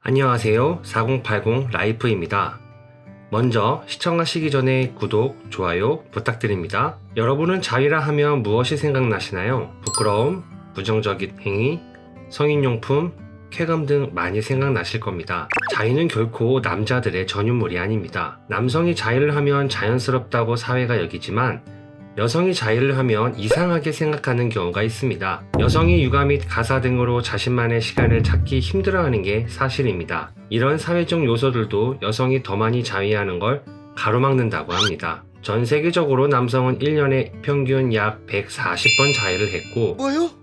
안녕하세요. 4080 라이프입니다. 먼저 시청하시기 전에 구독, 좋아요 부탁드립니다. 여러분은 자위라 하면 무엇이 생각나시나요? 부끄러움, 부정적인 행위, 성인용품, 쾌감 등 많이 생각나실 겁니다. 자위는 결코 남자들의 전유물이 아닙니다. 남성이 자위를 하면 자연스럽다고 사회가 여기지만 여성이 자위를 하면 이상하게 생각하는 경우가 있습니다. 여성이 육아 및 가사 등으로 자신만의 시간을 찾기 힘들어하는 게 사실입니다. 이런 사회적 요소들도 여성이 더 많이 자위하는 걸 가로막는다고 합니다. 전 세계적으로 남성은 1년에 평균 약 140번 자위를 했고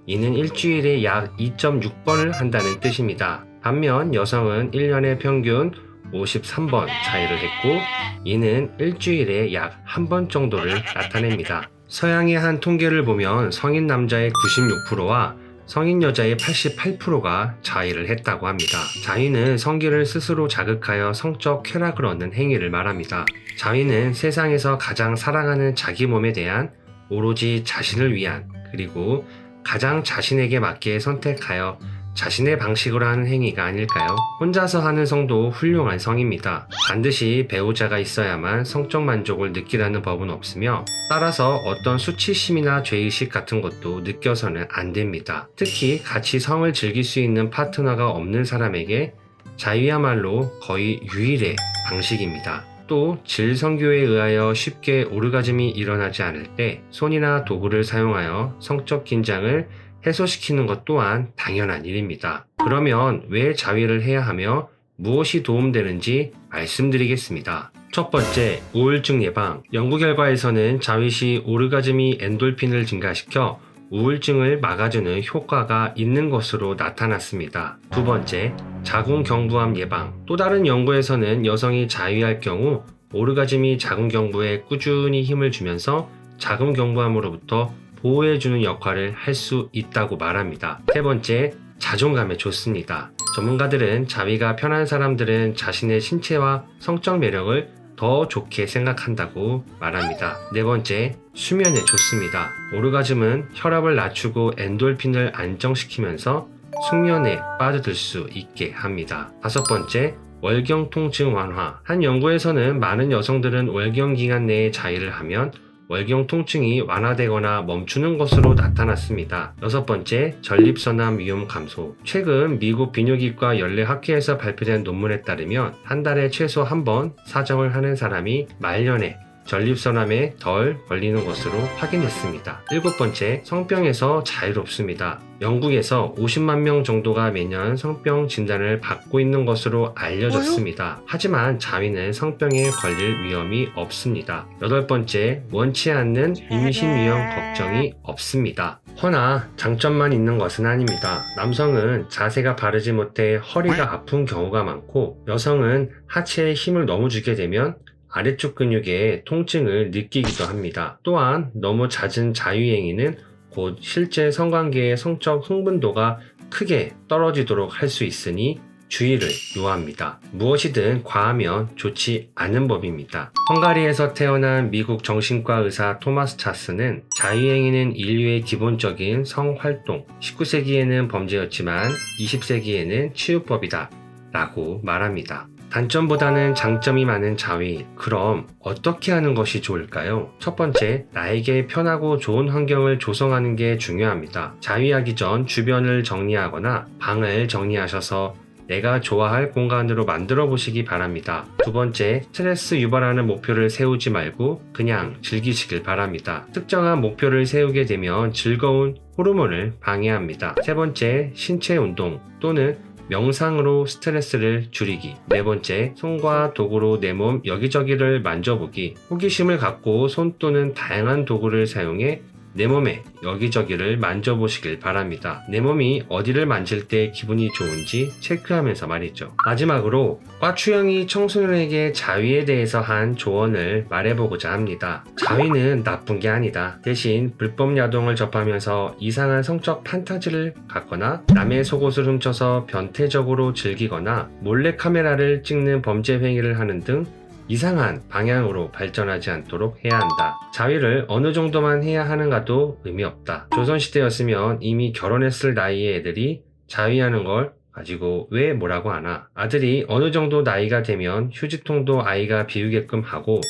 이는 일주일에 약 2.6번을 한다는 뜻입니다. 반면 여성은 1년에 평균 53번 자위를 했고 이는 일주일에 약 한 번 정도를 나타냅니다. 서양의 한 통계를 보면 성인 남자의 96%와 성인 여자의 88%가 자위를 했다고 합니다. 자위는 성기를 스스로 자극하여 성적 쾌락을 얻는 행위를 말합니다. 자위는 세상에서 가장 사랑하는 자기 몸에 대한 오로지 자신을 위한 그리고 가장 자신에게 맞게 선택하여 자신의 방식으로 하는 행위가 아닐까요? 혼자서 하는 성도 훌륭한 성입니다. 반드시 배우자가 있어야만 성적 만족을 느끼라는 법은 없으며 따라서 어떤 수치심이나 죄의식 같은 것도 느껴서는 안 됩니다. 특히 같이 성을 즐길 수 있는 파트너가 없는 사람에게 자위야말로 거의 유일의 방식입니다. 또 질성교에 의하여 쉽게 오르가즘이 일어나지 않을 때 손이나 도구를 사용하여 성적 긴장을 해소시키는 것 또한 당연한 일입니다. 그러면 왜 자위를 해야 하며 무엇이 도움되는지 말씀드리겠습니다. 첫 번째, 우울증 예방. 연구 결과에서는 자위 시 오르가즘이 엔돌핀을 증가시켜 우울증을 막아주는 효과가 있는 것으로 나타났습니다. 두 번째, 자궁경부암 예방. 또 다른 연구에서는 여성이 자위할 경우 오르가즘이 자궁경부에 꾸준히 힘을 주면서 자궁경부암으로부터 보호해주는 역할을 할 수 있다고 말합니다. 세 번째, 자존감에 좋습니다. 전문가들은 자위가 편한 사람들은 자신의 신체와 성적 매력을 더 좋게 생각한다고 말합니다. 네 번째, 수면에 좋습니다. 오르가즘은 혈압을 낮추고 엔돌핀을 안정시키면서 숙면에 빠져들 수 있게 합니다. 다섯 번째, 월경 통증 완화. 한 연구에서는 많은 여성들은 월경 기간 내에 자위를 하면 월경 통증이 완화되거나 멈추는 것으로 나타났습니다. 여섯 번째, 전립선암 위험 감소. 최근 미국 비뇨기과 연례학회에서 발표된 논문에 따르면 한 달에 최소 한 번 사정을 하는 사람이 말년에 전립선암에 덜 걸리는 것으로 확인했습니다. 일곱 번째, 성병에서 자유롭습니다. 영국에서 50만 명 정도가 매년 성병 진단을 받고 있는 것으로 알려졌습니다. 하지만 자위는 성병에 걸릴 위험이 없습니다. 여덟 번째, 원치 않는 임신 위험 걱정이 없습니다. 허나 장점만 있는 것은 아닙니다. 남성은 자세가 바르지 못해 허리가 아픈 경우가 많고 여성은 하체에 힘을 너무 주게 되면 아래쪽 근육에 통증을 느끼기도 합니다. 또한 너무 잦은 자위행위는 곧 실제 성관계의 성적 흥분도가 크게 떨어지도록 할 수 있으니 주의를 요합니다. 무엇이든 과하면 좋지 않은 법입니다. 헝가리에서 태어난 미국 정신과 의사 토마스 차스는 자위행위는 인류의 기본적인 성활동, 19세기에는 범죄였지만 20세기에는 치유법이다 라고 말합니다. 단점보다는 장점이 많은 자위. 그럼 어떻게 하는 것이 좋을까요? 첫 번째, 나에게 편하고 좋은 환경을 조성하는 게 중요합니다. 자위하기 전 주변을 정리하거나 방을 정리하셔서 내가 좋아할 공간으로 만들어 보시기 바랍니다. 두 번째, 스트레스 유발하는 목표를 세우지 말고 그냥 즐기시길 바랍니다. 특정한 목표를 세우게 되면 즐거운 호르몬을 방해합니다. 세 번째, 신체 운동 또는 명상으로 스트레스를 줄이기. 네 번째, 손과 도구로 내 몸 여기저기를 만져보기. 호기심을 갖고 손 또는 다양한 도구를 사용해 내 몸의 여기저기를 만져보시길 바랍니다. 내 몸이 어디를 만질 때 기분이 좋은지 체크하면서 말이죠. 마지막으로 과추영이 청소년에게 자위에 대해서 한 조언을 말해보고자 합니다. 자위는 나쁜 게 아니다. 대신 불법 야동을 접하면서 이상한 성적 판타지를 갖거나 남의 속옷을 훔쳐서 변태적으로 즐기거나 몰래카메라를 찍는 범죄 행위를 하는 등 이상한 방향으로 발전하지 않도록 해야 한다. 자위를 어느 정도만 해야 하는가도 의미 없다. 조선시대였으면 이미 결혼했을 나이의 애들이 자위하는 걸 가지고 왜 뭐라고 하나? 아들이 어느 정도 나이가 되면 휴지통도 아이가 비우게끔 하고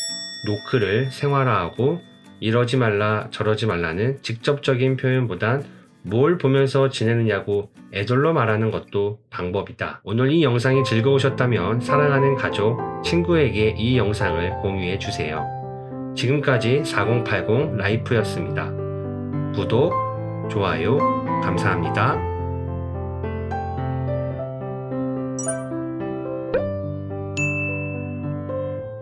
노크를 생활화하고 이러지 말라 저러지 말라는 직접적인 표현보단 뭘 보면서 지내느냐고 애절로 말하는 것도 방법이다. 오늘 이 영상이 즐거우셨다면 사랑하는 가족, 친구에게 이 영상을 공유해 주세요. 지금까지 4080 라이프였습니다. 구독, 좋아요, 감사합니다.